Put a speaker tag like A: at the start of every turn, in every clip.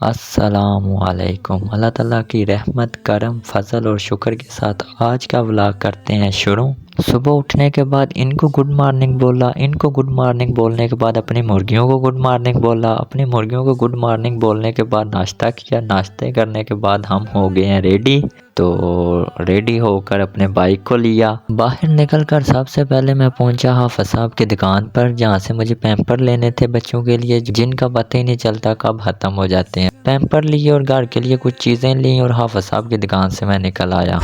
A: السلام علیکم۔ اللہ تعالیٰ کی رحمت، کرم، فضل اور شکر کے ساتھ آج کا ولاگ کرتے ہیں شروع۔ صبح اٹھنے کے بعد ان کو گڈ مارننگ بولا، ان کو گڈ مارننگ بولنے کے بعد اپنی مرغیوں کو گڈ مارننگ بولا، اپنی مرغیوں کو گڈ مارننگ بولنے کے بعد ناشتہ کیا، ناشتے کرنے کے بعد ہم ہو گئے ہیں ریڈی۔ تو ریڈی ہو کر اپنے بائک کو لیا، باہر نکل کر سب سے پہلے میں پہنچا حافظ صاحب کی دکان پر، جہاں سے مجھے پیمپر لینے تھے بچوں کے لیے، جن کا پتہ ہی نہیں چلتا کب ختم ہو جاتے ہیں۔ پیمپر لیے اور گھر کے لیے کچھ چیزیں لیں اور حافظ صاحب کی دکان سے میں نکل آیا۔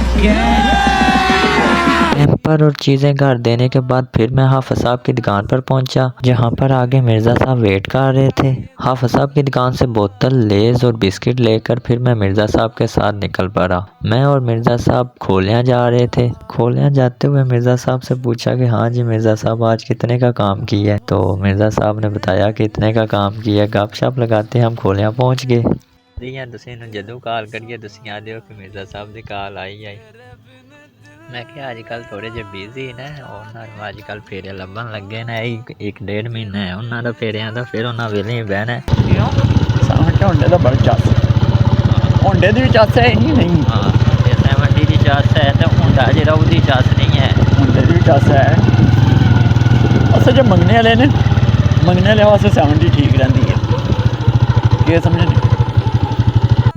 A: پیمپر اور چیزیں گھر دینے کے بعد پھر میں حافظ صاحب کی دکان پر پہنچا، جہاں پر آگے مرزا صاحب ویٹ کر رہے تھے۔ حافظ صاحب کی دکان سے بوتل، لیز اور بسکٹ لے کر پھر میں مرزا صاحب کے ساتھ نکل پڑا۔ میں اور مرزا صاحب کھولیاں جا رہے تھے۔ کھولیاں جاتے ہوئے مرزا صاحب سے پوچھا کہ ہاں جی مرزا صاحب آج کتنے کا کام کیا ہے؟ تو مرزا صاحب نے بتایا کہ اتنے کا کام کیا ہے۔ گپ شپ لگاتے ہم کھولیاں پہنچ گئے۔ جدو کال کریے تسی آ دیو کہ مرزا صاحب دی کال آئی ہے۔ میں کہ آج کل تھوڑے جے بیزی نا، اور آج کل پھیرے لبن لگے نا، ایک ڈیڑھ مہینہ ہے انہاں دا پھیریاں دا، پھر انہاں ویلے بہنا کیوں
B: ہونڈے دا بڑا چاس ہونڈے دی چاس ہے ہی نہیں۔
A: ہاں منڈی دی چاس ہے تو ہونڈا جڑا او دی چاس نہیں ہے،
B: ہونڈے دی چاس ہے۔ اصل جو منگنے والے نے، منگنے والے واسطے 70 ٹھیک رہندی ہے، یہ سمجھ نہیں۔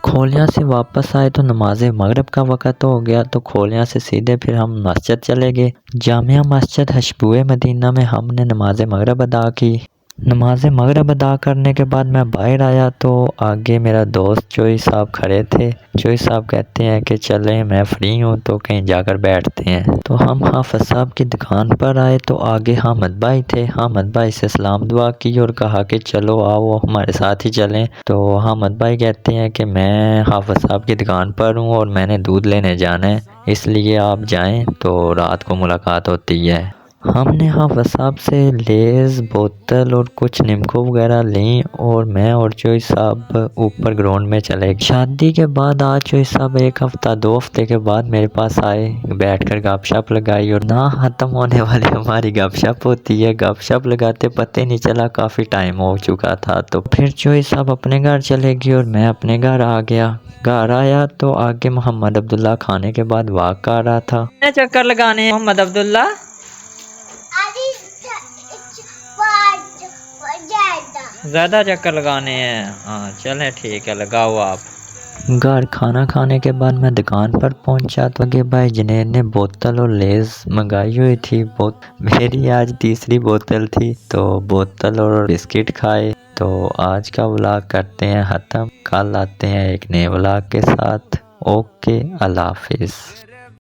A: کھولیاں سے واپس آئے تو نماز مغرب کا وقت ہو گیا، تو کھولیاں سے سیدھے پھر ہم مسجد چلے گئے۔ جامعہ مسجد حشبوئے مدینہ میں ہم نے نماز مغرب ادا کی۔ نماز مغرب ادا کرنے کے بعد میں باہر آیا تو آگے میرا دوست جوئی صاحب کھڑے تھے۔ جوئی صاحب کہتے ہیں کہ چلیں میں فری ہوں تو کہیں جا کر بیٹھتے ہیں۔ تو ہم حافظ صاحب کی دکان پر آئے تو آگے حامد بھائی تھے۔ حامد بھائی سے سلام دعا کی اور کہا کہ چلو آؤ ہمارے ساتھ ہی چلیں۔ تو حامد بھائی کہتے ہیں کہ میں حافظ صاحب کی دکان پر ہوں اور میں نے دودھ لینے جانا ہے، اس لیے آپ جائیں تو رات کو ملاقات ہوتی ہے۔ ہم نے حافظ صاحب سے لیز، بوتل اور کچھ نمکو وغیرہ لیں اور میں اور جوئی صاحب اوپر گراؤنڈ میں چلے گئے۔ شادی کے بعد آج جوئی صاحب ایک ہفتہ 2 ہفتے کے بعد میرے پاس آئے، بیٹھ کر گپ شپ لگائی اور نہ ختم ہونے والی ہماری گپ شپ ہوتی ہے۔ گپ شپ لگاتے پتہ نہیں چلا کافی ٹائم ہو چکا تھا۔ تو پھر جوئی صاحب اپنے گھر چلے گئے اور میں اپنے گھر آ گیا۔ گھر آیا تو آگے محمد عبداللہ کھانے کے بعد واک کر رہا تھا۔ چکر لگانے محمد عبداللہ زیادہ چکر لگانے ہیں؟ ہاں چلیں ٹھیک ہے، لگاؤ آپ۔ گھر کھانا کھانے کے بعد میں دکان پر پہنچا تو کہ بھائی جنید نے بوتل اور لیز منگائی ہوئی تھی، میری آج تیسری بوتل تھی، تو بوتل اور بسکٹ کھائے۔ تو آج کا ولاگ کرتے ہیں ختم، کل آتے ہیں ایک نئے ولاگ کے ساتھ۔ اوکے، اللہ حافظ۔